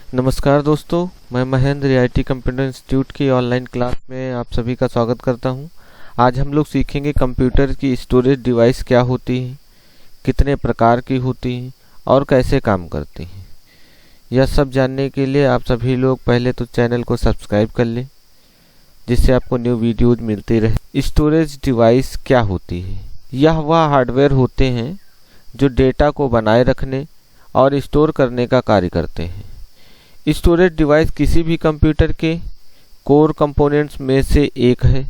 नमस्कार दोस्तों, मैं महेंद्र IIT कंप्यूटर इंस्टीट्यूट की ऑनलाइन क्लास में आप सभी का स्वागत करता हूं। आज हम लोग सीखेंगे कंप्यूटर की स्टोरेज डिवाइस क्या होती है, कितने प्रकार की होती हैं और कैसे काम करती हैं। यह सब जानने के लिए आप सभी लोग पहले तो चैनल को सब्सक्राइब कर लें, जिससे आपको न्यू वीडियोज मिलती रहे। स्टोरेज डिवाइस क्या होती है? यह वह हार्डवेयर होते हैं जो डेटा को बनाए रखने और स्टोर करने का कार्य करते हैं। स्टोरेज डिवाइस किसी भी कंप्यूटर के कोर कंपोनेंट्स में से एक है।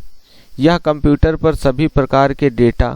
यह कंप्यूटर पर सभी प्रकार के डेटा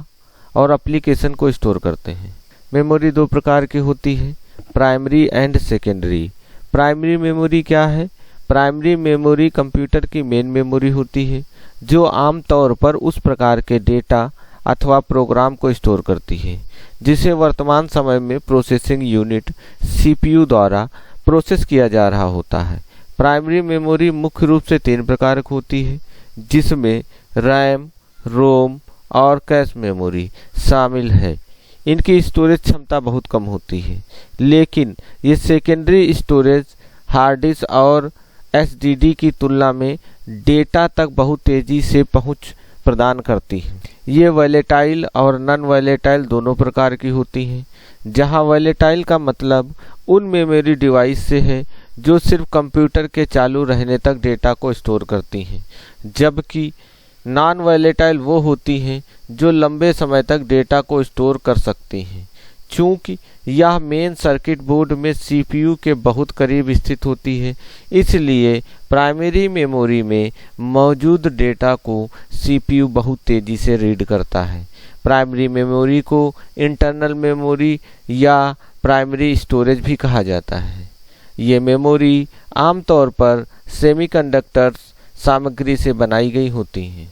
और एप्लीकेशन को स्टोर करते हैं। मेमोरी दो प्रकार की होती है, primary and secondary. Primary memory क्या है? प्राइमरी मेमोरी कंप्यूटर की मेन मेमोरी होती है, जो आमतौर पर उस प्रकार के डेटा अथवा प्रोग्राम को स्टोर करती है जिसे वर्तमान समय में प्रोसेसिंग यूनिट CPU द्वारा प्रोसेस किया जा रहा होता है। प्राइमरी मेमोरी मुख्य रूप से 3 प्रकार की होती है, जिसमें रैम, रोम और कैश मेमोरी शामिल है। इनकी स्टोरेज क्षमता बहुत कम होती है, लेकिन ये सेकेंडरी स्टोरेज हार्ड डिस्क और SSD की तुलना में डेटा तक बहुत तेजी से पहुंच प्रदान करती है। ये वॉलेटाइल और नॉन वॉलेटाइल दोनों प्रकार की होती हैं, जहां वॉलेटाइल का मतलब उन मेमोरी डिवाइस से है जो सिर्फ कंप्यूटर के चालू रहने तक डेटा को स्टोर करती हैं, जबकि नॉन वॉलेटाइल वो होती हैं जो लंबे समय तक डेटा को स्टोर कर सकती हैं। चूँकि यह मेन सर्किट बोर्ड में CPU के बहुत करीब स्थित होती है, इसलिए प्राइमरी मेमोरी में मौजूद डेटा को CPU बहुत तेज़ी से रीड करता है। प्राइमरी मेमोरी को इंटरनल मेमोरी या प्राइमरी स्टोरेज भी कहा जाता है। ये मेमोरी आमतौर पर सेमीकंडक्टर सामग्री से बनाई गई होती हैं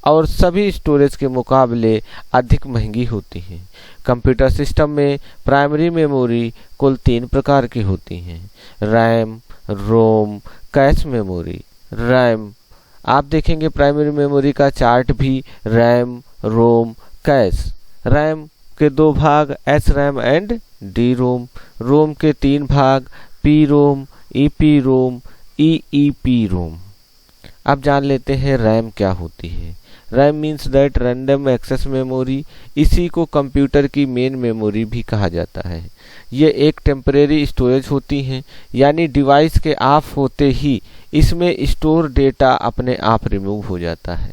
और सभी स्टोरेज के मुकाबले अधिक महंगी होती हैं। कंप्यूटर सिस्टम में प्राइमरी मेमोरी कुल 3 प्रकार की होती हैं, RAM, ROM, cache memory. RAM, आप देखेंगे प्राइमरी मेमोरी का चार्ट भी रैम, रोम, कैश। रैम के 2 भाग SRAM एंड DROM। रोम के 3 भाग PROM, EPROM, EEPROM। अब जान लेते हैं रैम क्या होती है। RAM means that random access memory. इसी को कंप्यूटर की मेन मेमोरी भी कहा जाता है। ये एक टेम्परेरी स्टोरेज होती हैं, यानी डिवाइस के ऑफ होते ही इसमें स्टोर डेटा अपने आप रिमूव हो जाता है।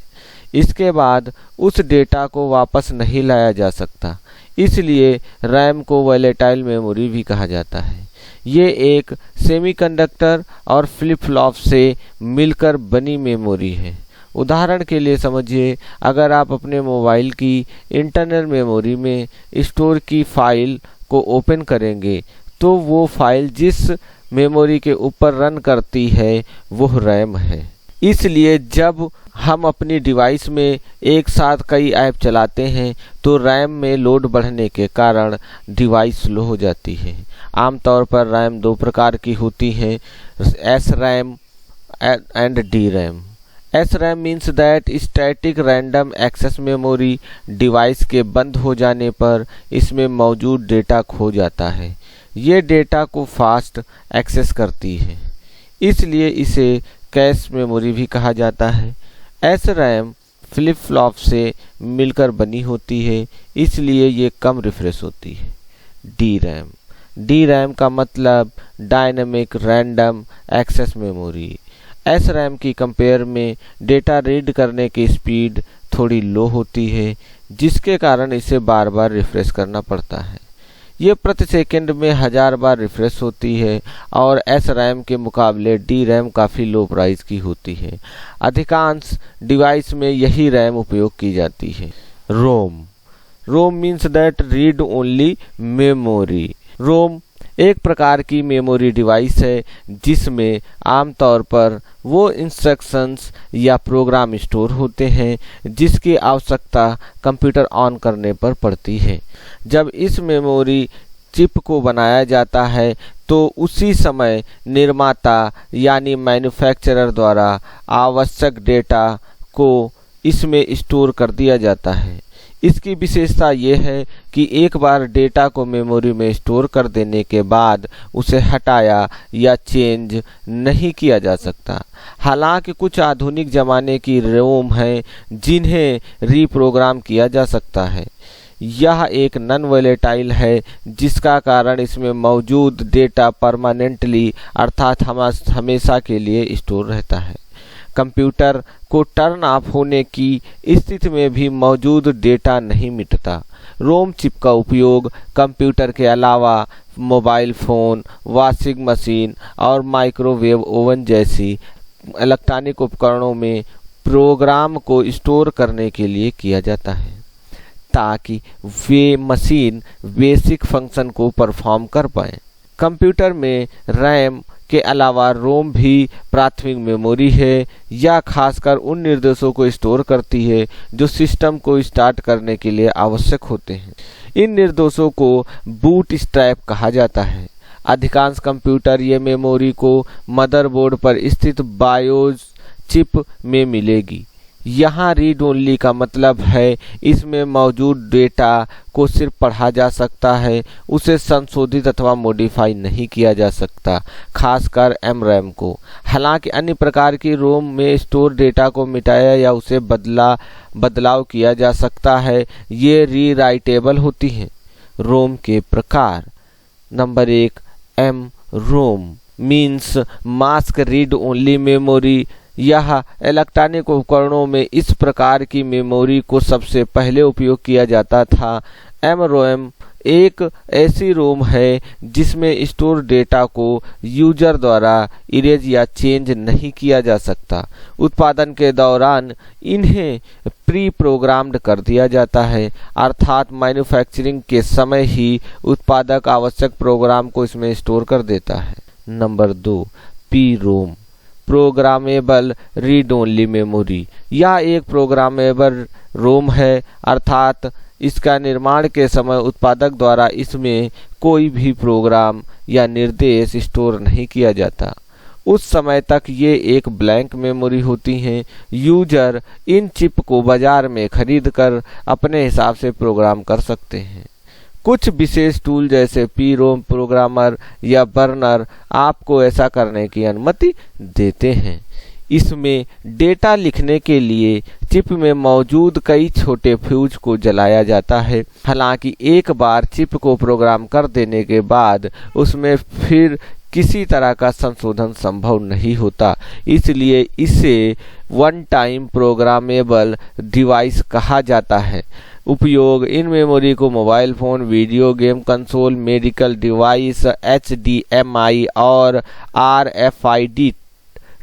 इसके बाद उस डेटा को वापस नहीं लाया जा सकता, इसलिए रैम को वॉलेटाइल मेमोरी भी कहा जाता है। ये एक सेमीकंडक्टर और फ्लिप फ्लॉप से मिलकर बनी मेमोरी है। उदाहरण के लिए समझिए, अगर आप अपने मोबाइल की इंटरनल मेमोरी में स्टोर की फाइल को ओपन करेंगे तो वो फाइल जिस मेमोरी के ऊपर रन करती है वो रैम है। इसलिए जब हम अपनी डिवाइस में एक साथ कई ऐप चलाते हैं तो रैम में लोड बढ़ने के कारण डिवाइस स्लो हो जाती है। आमतौर पर रैम 2 प्रकार की होती है, SRAM and DRAM। SRAM means that static random access memory. Device के बंद हो जाने पर इसमें मौजूद डेटा खो जाता है। ये डेटा को फास्ट एक्सेस करती है, इसलिए इसे कैश मेमोरी भी कहा जाता है। SRAM फ्लिप फ्लॉप से मिलकर बनी होती है, इसलिए ये कम रिफ्रेश होती है। DRAM का मतलब dynamic random access memory. SRAM की कंपेयर में डेटा रीड करने की स्पीड थोड़ी लो होती है, जिसके कारण इसे बार बार रिफ्रेश करना पड़ता है। ये प्रति सेकंड में 1000 बार रिफ्रेश होती है और SRAM के मुकाबले DRAM काफ़ी लो प्राइस की होती है। अधिकांश डिवाइस में यही रैम उपयोग की जाती है। ROM means that read only memory. ROM एक प्रकार की मेमोरी डिवाइस है जिसमें आमतौर पर वो इंस्ट्रक्शंस या प्रोग्राम स्टोर होते हैं जिसकी आवश्यकता कंप्यूटर ऑन करने पर पड़ती है। जब इस मेमोरी चिप को बनाया जाता है तो उसी समय निर्माता यानी मैन्युफैक्चरर द्वारा आवश्यक डेटा को इसमें स्टोर कर दिया जाता है। इसकी विशेषता ये है कि एक बार डेटा को मेमोरी में स्टोर कर देने के बाद उसे हटाया या चेंज नहीं किया जा सकता। हालांकि कुछ आधुनिक ज़माने की रोम हैं जिन्हें रीप्रोग्राम किया जा सकता है। यह एक नॉन वोलेटाइल है, जिसका कारण इसमें मौजूद डेटा परमानेंटली अर्थात हमेशा के लिए स्टोर रहता है। कंप्यूटर को टर्न ऑफ होने की स्थिति में भी मौजूद डेटा नहीं मिटता। रोम चिप का उपयोग कंप्यूटर के अलावा मोबाइल फ़ोन, वॉशिंग मशीन और माइक्रोवेव ओवन जैसी इलेक्ट्रॉनिक उपकरणों में प्रोग्राम को स्टोर करने के लिए किया जाता है, ताकि वे मशीन बेसिक फंक्शन को परफॉर्म कर पाएं। कंप्यूटर में रैम के अलावा रोम भी प्राथमिक मेमोरी है, या खासकर उन निर्देशों को स्टोर करती है जो सिस्टम को स्टार्ट करने के लिए आवश्यक होते हैं। इन निर्देशों को बूट स्ट्रैप कहा जाता है। अधिकांश कंप्यूटर ये मेमोरी को मदरबोर्ड पर स्थित बायोस चिप में मिलेगी। यहाँ रीड ओनली का मतलब है इसमें मौजूद डेटा को सिर्फ पढ़ा जा सकता है, उसे संशोधित अथवा मॉडिफाई नहीं किया जा सकता, खासकर एमरैम को। हालांकि अन्य प्रकार की रोम में स्टोर डेटा को मिटाया या उसे बदलाव किया जा सकता है। ये रीराइटेबल होती हैं। रोम के प्रकार। Number 1, M ROM means mask read only memory. यह इलेक्ट्रॉनिक उपकरणों में इस प्रकार की मेमोरी को सबसे पहले उपयोग किया जाता था। एमरोम एक ऐसी रोम है जिसमें स्टोर डेटा को यूजर द्वारा इरेज या चेंज नहीं किया जा सकता। उत्पादन के दौरान इन्हें प्री प्रोग्राम्ड कर दिया जाता है, अर्थात मैन्युफैक्चरिंग के समय ही उत्पादक आवश्यक प्रोग्राम को इसमें स्टोर कर देता है। Number 2, P ROM programmable read only memory. यह एक प्रोग्रामेबल रोम है, अर्थात इसका निर्माण के समय उत्पादक द्वारा इसमें कोई भी प्रोग्राम या निर्देश स्टोर नहीं किया जाता। उस समय तक ये एक ब्लैंक मेमोरी होती हैं। यूजर इन चिप को बाजार में खरीद कर अपने हिसाब से प्रोग्राम कर सकते हैं। कुछ विशेष टूल जैसे पी रोम प्रोग्रामर या बर्नर आपको ऐसा करने की अनुमति देते हैं। इसमें डेटा लिखने के लिए चिप में मौजूद कई छोटे फ्यूज को जलाया जाता है। हालांकि एक बार चिप को प्रोग्राम कर देने के बाद उसमें फिर किसी तरह का संशोधन संभव नहीं होता, इसलिए इसे वन टाइम प्रोग्रामेबल डिवाइस कहा जाता है। उपयोग इन मेमोरी को mobile phone, video game console, medical device, HDMI और RFID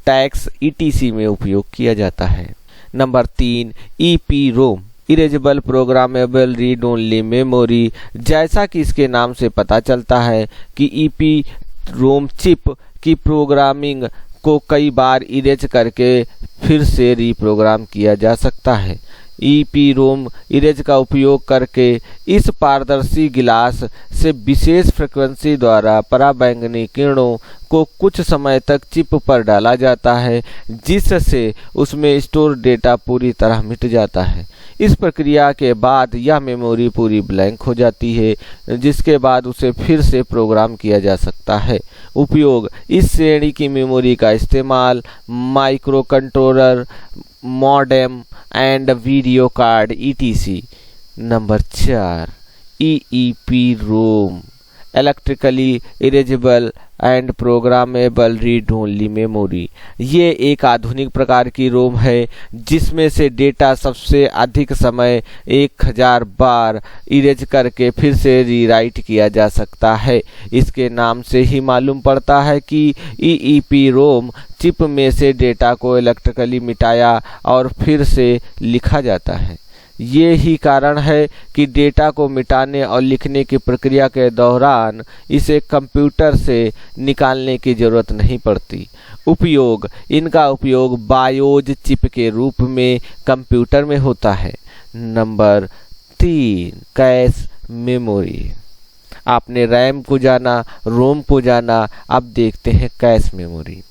टैग्स ETC में उपयोग किया जाता है। Number 3, EPROM erasable programmable read only memory. जैसा कि इसके नाम से पता चलता है कि EPROM चिप की प्रोग्रामिंग को कई बार इरेज करके फिर से रीप्रोग्राम किया जा सकता है। EPROM इरेज का उपयोग करके इस पारदर्शी गिलास से विशेष फ्रीक्वेंसी द्वारा पराबैंगनी किरणों को कुछ समय तक चिप पर डाला जाता है, जिससे उसमें स्टोर डेटा पूरी तरह मिट जाता है। इस प्रक्रिया के बाद यह मेमोरी पूरी ब्लैंक हो जाती है, जिसके बाद उसे फिर से प्रोग्राम किया जा सकता है। उपयोग इस श्रेणी की मेमोरी का इस्तेमाल micro controller, modem and video card ETC। Number 4, EEPROM electrically erasable and programmable read only memory. ये एक आधुनिक प्रकार की रोम है जिसमें से डेटा सबसे अधिक समय 1000 बार इरेज करके फिर से रीराइट किया जा सकता है। इसके नाम से ही मालूम पड़ता है कि EEPROM चिप में से डेटा को इलेक्ट्रिकली मिटाया और फिर से लिखा जाता है। ये ही कारण है कि डेटा को मिटाने और लिखने की प्रक्रिया के दौरान इसे कंप्यूटर से निकालने की जरूरत नहीं पड़ती। उपयोग इनका उपयोग बायोज चिप के रूप में कंप्यूटर में होता है। Number 3, cache memory. आपने रैम को जाना, रोम को जाना, अब देखते हैं कैश मेमोरी।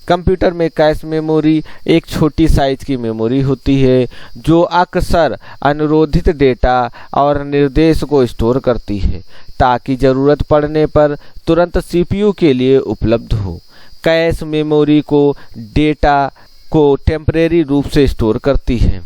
कंप्यूटर में कैश मेमोरी एक छोटी साइज की मेमोरी होती है जो अक्सर अनुरोधित डेटा और निर्देश को स्टोर करती है ताकि ज़रूरत पड़ने पर तुरंत सीपीयू के लिए उपलब्ध हो। कैश मेमोरी को डेटा को टेम्परेरी रूप से स्टोर करती है।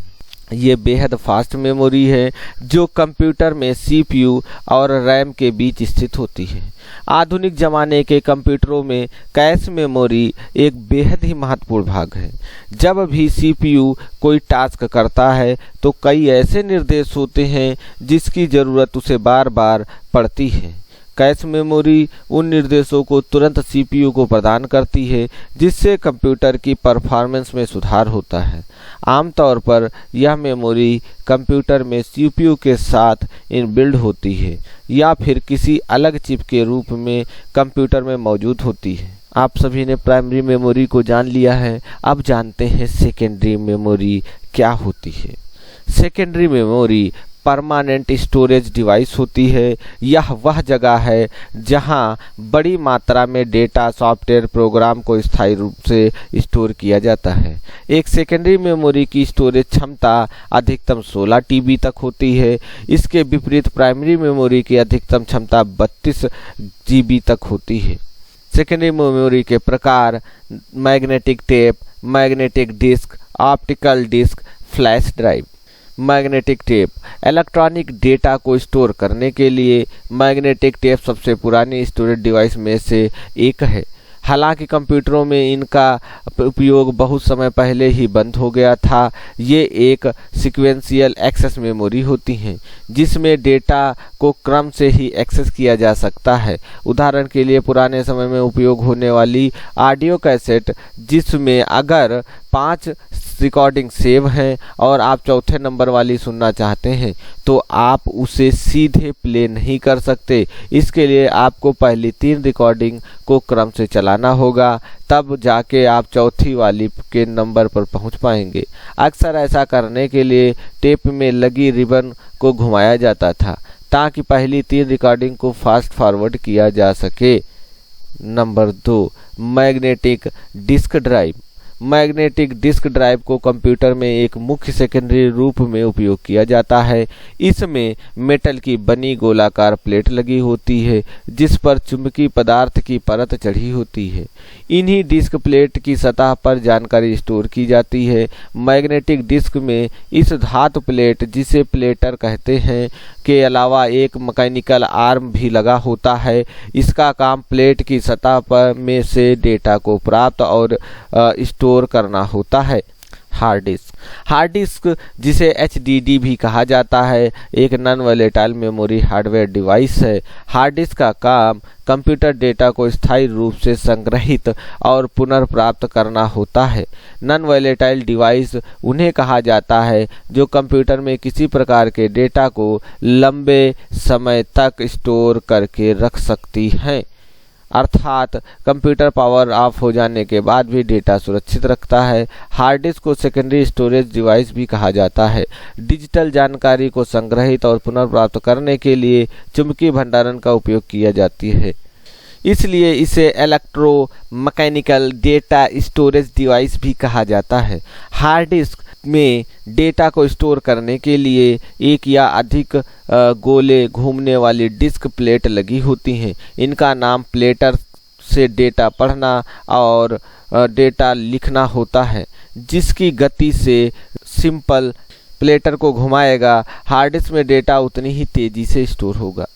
ये बेहद फास्ट मेमोरी है जो कंप्यूटर में सीपीयू और रैम के बीच स्थित होती है। आधुनिक ज़माने के कंप्यूटरों में कैश मेमोरी एक बेहद ही महत्वपूर्ण भाग है। जब भी सीपीयू कोई टास्क करता है तो कई ऐसे निर्देश होते हैं जिसकी ज़रूरत उसे बार बार पड़ती है। कैश मेमोरी उन निर्देशों को तुरंत सीपीयू को प्रदान करती है जिससे कंप्यूटर की परफॉर्मेंस में सुधार होता है। आमतौर पर यह मेमोरी कंप्यूटर में सीपीयू के साथ इनबिल्ड होती है या फिर किसी अलग चिप के रूप में कंप्यूटर में मौजूद होती है। आप सभी ने प्राइमरी मेमोरी को जान लिया है, अब जानते हैं सेकेंडरी मेमोरी क्या होती है। Secondary memory permanent storage device होती है। यह वह जगह है जहां बड़ी मात्रा में डेटा, सॉफ्टवेयर, प्रोग्राम को स्थायी रूप से स्टोर किया जाता है। एक सेकेंडरी मेमोरी की स्टोरेज क्षमता अधिकतम 16 टीबी तक होती है। इसके विपरीत प्राइमरी मेमोरी की अधिकतम क्षमता 32 जीबी तक होती है। सेकेंडरी मेमोरी के प्रकार magnetic tape, magnetic disk, optical disk, flash drive. Magnetic tape electronic data को स्टोर करने के लिए मैग्नेटिक टेप सबसे पुरानी स्टोरेज डिवाइस में से एक है। हालांकि कंप्यूटरों में इनका उपयोग बहुत समय पहले ही बंद हो गया था। ये एक सीक्वेंशियल एक्सेस मेमोरी होती हैं जिसमें डेटा को क्रम से ही एक्सेस किया जा सकता है। उदाहरण के लिए पुराने समय में उपयोग होने वाली ऑडियो कैसेट जिसमें अगर 5 रिकॉर्डिंग सेव हैं और आप चौथे नंबर वाली सुनना चाहते हैं तो आप उसे सीधे प्ले नहीं कर सकते। इसके लिए आपको पहली 3 रिकॉर्डिंग को क्रम से चलाना होगा, तब जाके आप चौथी वाली के नंबर पर पहुंच पाएंगे। अक्सर ऐसा करने के लिए टेप में लगी रिबन को घुमाया जाता था ताकि पहली 3 रिकॉर्डिंग को फास्ट फॉरवर्ड किया जा सके। Number 2, magnetic disk drive. Magnetic disk drive को कंप्यूटर में एक मुख्य सेकेंडरी रूप में उपयोग किया जाता है। इसमें मेटल की बनी गोलाकार प्लेट लगी होती है जिस पर चुंबकीय पदार्थ की परत चढ़ी होती है। इन्हीं डिस्क प्लेट की सतह पर जानकारी स्टोर की जाती है। मैग्नेटिक डिस्क में इस धातु प्लेट, जिसे प्लेटर कहते हैं, के अलावा एक मैकेनिकल आर्म भी लगा होता है। इसका काम प्लेट की सतह पर में से डेटा को प्राप्त और स्टोर करना होता है। हार्ड डिस्क जिसे एचडीडी भी कहा जाता है, एक non volatile memory hardware device है। हार्ड डिस्क का काम कंप्यूटर डेटा को स्थायी रूप से संग्रहित और पुनर्प्राप्त करना होता है। नॉन वोलेटाइल डिवाइस उन्हें कहा जाता है जो कंप्यूटर में किसी प्रकार के डेटा को लंबे समय तक स्टोर करके रख सकती हैं, अर्थात कंप्यूटर पावर ऑफ हो जाने के बाद भी डेटा सुरक्षित रखता है। हार्ड डिस्क को सेकेंडरी स्टोरेज डिवाइस भी कहा जाता है। डिजिटल जानकारी को संग्रहित और पुनर्प्राप्त करने के लिए चुंबकीय भंडारण का उपयोग किया जाती है, इसलिए इसे electro mechanical data storage device भी कहा जाता है। हार्ड डिस्क में डेटा को स्टोर करने के लिए एक या अधिक गोले घूमने वाली डिस्क प्लेट लगी होती हैं। इनका नाम प्लेटर से डेटा पढ़ना और डेटा लिखना होता है, जिसकी गति से सिंपल प्लेटर को घुमाएगा हार्ड डिस्क में डेटा उतनी ही तेजी से स्टोर होगा।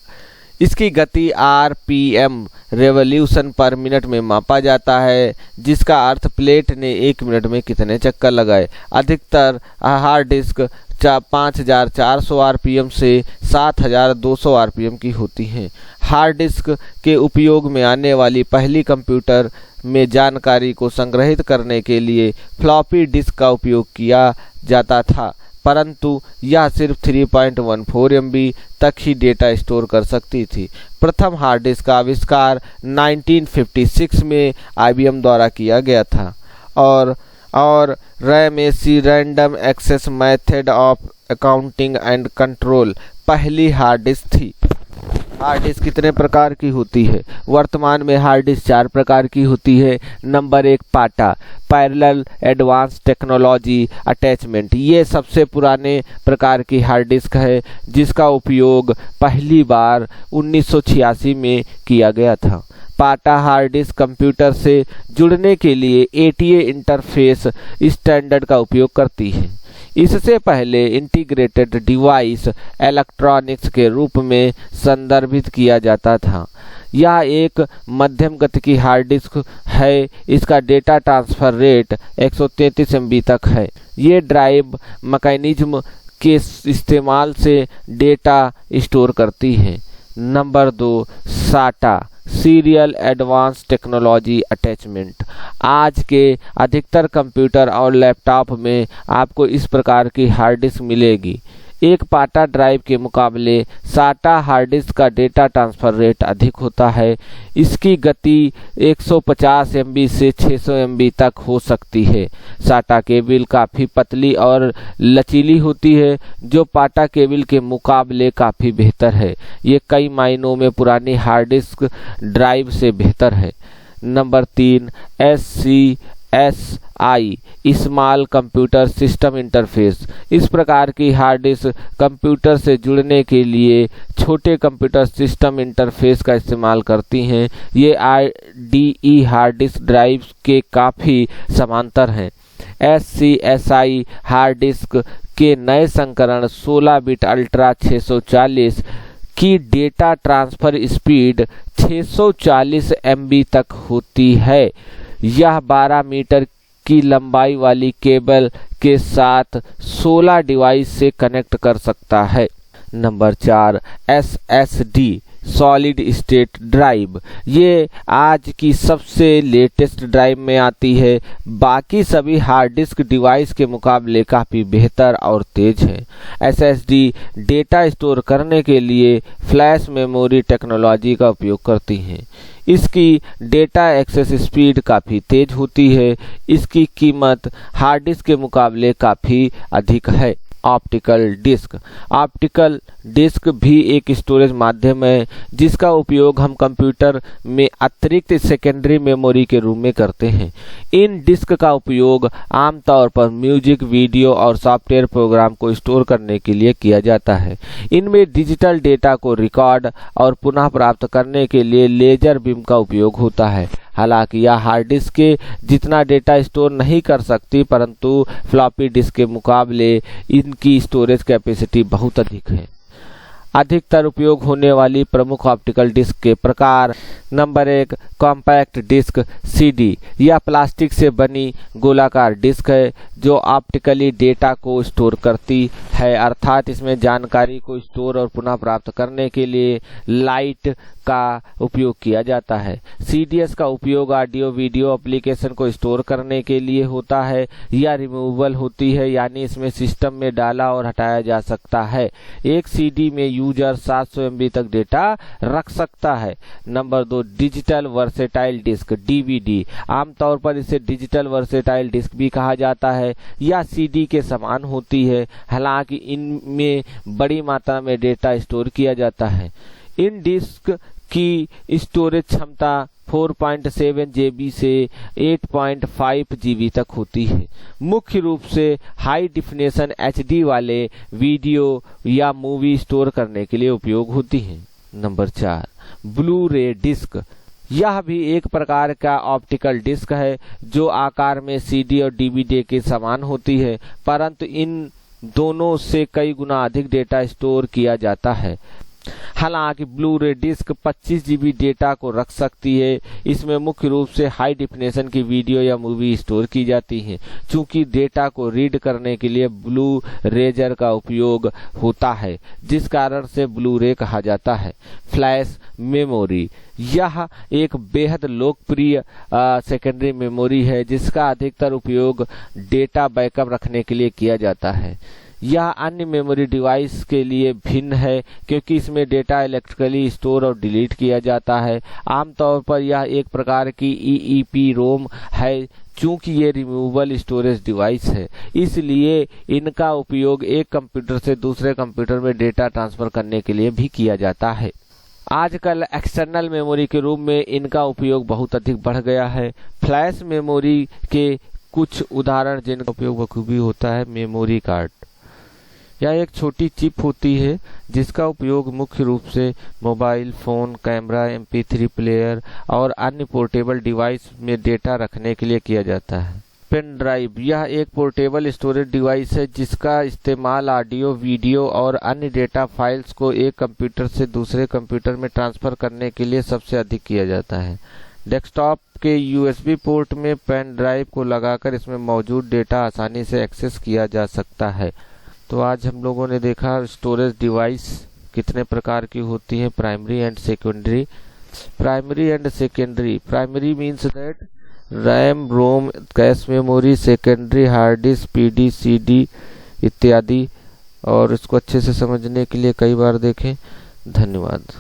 इसकी गति आरपीएम रेवोल्यूशन पर मिनट में मापा जाता है, जिसका अर्थ प्लेट ने 1 मिनट में कितने चक्कर लगाए। अधिकतर हार्ड डिस्क 5400 आरपीएम से 7200 आरपीएम की होती हैं। हार्ड डिस्क के उपयोग में आने वाली पहली कंप्यूटर में जानकारी को संग्रहित करने के लिए फ्लॉपी डिस्क का उपयोग किया जाता था, परंतु यह सिर्फ 3.14 MB तक ही डेटा स्टोर कर सकती थी। प्रथम हार्ड डिस्क का आविष्कार 1956 में IBM द्वारा किया गया था और RAMAC random access method of accounting and control पहली हार्ड डिस्क थी। हार्ड डिस्क कितने प्रकार की होती है? वर्तमान में हार्ड डिस्क 4 प्रकार की होती है। नंबर 1 पाटा, पैरेलल एडवांस टेक्नोलॉजी अटैचमेंट। ये सबसे पुराने प्रकार की हार्ड डिस्क है जिसका उपयोग पहली बार 1986 में किया गया था। पाटा हार्ड डिस्क कंप्यूटर से जुड़ने के लिए ATA इंटरफेस स्टैंडर्ड का उपयोग करती है। इससे पहले इंटीग्रेटेड डिवाइस इलेक्ट्रॉनिक्स के रूप में संदर्भित किया जाता था। यह एक मध्यम गति की हार्ड डिस्क है। इसका डेटा ट्रांसफर रेट 133 MB तक है। ये ड्राइव मैकेनिज्म के इस्तेमाल से डेटा स्टोर करती है। नंबर 2 साटा, सीरियल एडवांस टेक्नोलॉजी अटैचमेंट। आज के अधिकतर कंप्यूटर और लैपटॉप में आपको इस प्रकार की हार्ड डिस्क मिलेगी। एक पाटा ड्राइव के मुकाबले साटा हार्ड डिस्क का डेटा ट्रांसफर रेट अधिक होता है। इसकी गति 150 MB से 600 MB तक हो सकती है। साटा केबल काफ़ी पतली और लचीली होती है जो पाटा केबल के मुकाबले काफ़ी बेहतर है। ये कई मायनों में पुरानी हार्ड डिस्क ड्राइव से बेहतर है। Number 3 SCSI small computer system interface. इस प्रकार की हार्ड डिस्क कंप्यूटर से जुड़ने के लिए छोटे कंप्यूटर सिस्टम इंटरफेस का इस्तेमाल करती हैं। ये IDE हार्ड डिस्क ड्राइव के काफ़ी समांतर हैं। SCSI हार्ड डिस्क के नए संस्करण 16 बिट अल्ट्रा 640 की डेटा ट्रांसफर स्पीड 640 MB तक होती है। यह 12 मीटर की लंबाई वाली केबल के साथ 16 डिवाइस से कनेक्ट कर सकता है। Number 4 SSD solid state drive. ये आज की सबसे लेटेस्ट ड्राइव में आती है। बाकी सभी हार्ड डिस्क डिवाइस के मुकाबले काफ़ी बेहतर और तेज है। SSD डेटा स्टोर करने के लिए फ्लैश मेमोरी टेक्नोलॉजी का उपयोग करती हैं। इसकी डेटा एक्सेस स्पीड काफ़ी तेज होती है। इसकी कीमत हार्ड डिस्क के मुकाबले काफ़ी अधिक है। Optical disc. ऑप्टिकल डिस्क भी एक स्टोरेज माध्यम है जिसका उपयोग हम कंप्यूटर में अतिरिक्त सेकेंडरी मेमोरी के रूप में करते हैं। इन डिस्क का उपयोग आमतौर पर म्यूजिक, वीडियो और सॉफ्टवेयर प्रोग्राम को स्टोर करने के लिए किया जाता है। इनमें डिजिटल डेटा को रिकॉर्ड और पुनः प्राप्त करने के लिए लेजर बीम का उपयोग होता है। हालांकि यह हार्ड डिस्क के जितना डेटा स्टोर नहीं कर सकती, परंतु फ्लॉपी डिस्क के मुकाबले इनकी स्टोरेज कैपेसिटी बहुत अधिक है। अधिकतर उपयोग होने वाली प्रमुख ऑप्टिकल डिस्क के प्रकार। Number 1 compact disk CD। यह प्लास्टिक से बनी गोलाकार डिस्क है जो ऑप्टिकली डेटा को स्टोर करती है, अर्थात इसमें जानकारी को स्टोर और पुनः प्राप्त करने के लिए लाइट का उपयोग किया जाता है। CDS का उपयोग ऑडियो वीडियो एप्लीकेशन को स्टोर करने के लिए होता है। यह रिमूवेबल होती है, यानी इसमें सिस्टम में डाला और हटाया जा सकता है। एक CD में यूजर 700 MB तक डेटा रख सकता है। Number 2 digital versatile disk DVD। आमतौर पर इसे डिजिटल वर्सेटाइल डिस्क भी कहा जाता है। यह CD के समान होती है, हालांकि इनमें बड़ी मात्रा में डेटा स्टोर किया जाता है। इन डिस्क की स्टोरेज क्षमता 4.7 GB से 8.5 GB तक होती है। मुख्य रूप से हाई डिफिनेशन HD वाले वीडियो या मूवी स्टोर करने के लिए उपयोग होती हैं। नंबर 4 ब्लू रे डिस्क। यह भी एक प्रकार का ऑप्टिकल डिस्क है जो आकार में CD और DVD के समान होती है, परंतु इन दोनों से कई गुना अधिक डेटा स्टोर किया जाता है। हालांकि ब्लू रे डिस्क 25 GB डेटा को रख सकती है। इसमें मुख्य रूप से हाई डिफिनेशन की वीडियो या मूवी स्टोर की जाती है। चूंकि डेटा को रीड करने के लिए ब्लू रेजर का उपयोग होता है, जिस कारण से ब्लू रे कहा जाता है। Flash memory. यह एक बेहद लोकप्रिय सेकेंडरी मेमोरी है जिसका अधिकतर उपयोग डेटा बैकअप रखने के लिए किया जाता है। यह अन्य मेमोरी डिवाइस के लिए भिन्न है क्योंकि इसमें डेटा इलेक्ट्रिकली स्टोर और डिलीट किया जाता है। आमतौर पर यह एक प्रकार की EEPROM है। चूंकि ये रिमूवेबल स्टोरेज डिवाइस है, इसलिए इनका उपयोग एक कंप्यूटर से दूसरे कंप्यूटर में डेटा ट्रांसफर करने के लिए भी किया जाता है। आजकल एक्सटर्नल मेमोरी के रूप में इनका उपयोग बहुत अधिक बढ़ गया है। फ्लैश मेमोरी के कुछ उदाहरण जिनका उपयोग बखूबी होता है, मेमोरी कार्ड। यह एक छोटी चिप होती है जिसका उपयोग मुख्य रूप से mobile phone, camera, MP3 player और अन्य पोर्टेबल डिवाइस में डेटा रखने के लिए किया जाता है। पेन ड्राइव, यह एक पोर्टेबल स्टोरेज डिवाइस है जिसका इस्तेमाल ऑडियो, वीडियो और अन्य डेटा फाइल्स को एक कंप्यूटर से दूसरे कंप्यूटर में ट्रांसफर करने के लिए सबसे अधिक किया जाता है। डेस्कटॉप के USB पोर्ट में पेन ड्राइव को लगाकर इसमें मौजूद डेटा आसानी से एक्सेस किया जा सकता है। तो आज हम लोगों ने देखा स्टोरेज डिवाइस कितने प्रकार की होती हैं, primary and secondary. Primary means that RAM, ROM, cache memory, secondary hard disk, PD, CD इत्यादि। और इसको अच्छे से समझने के लिए कई बार देखें। धन्यवाद।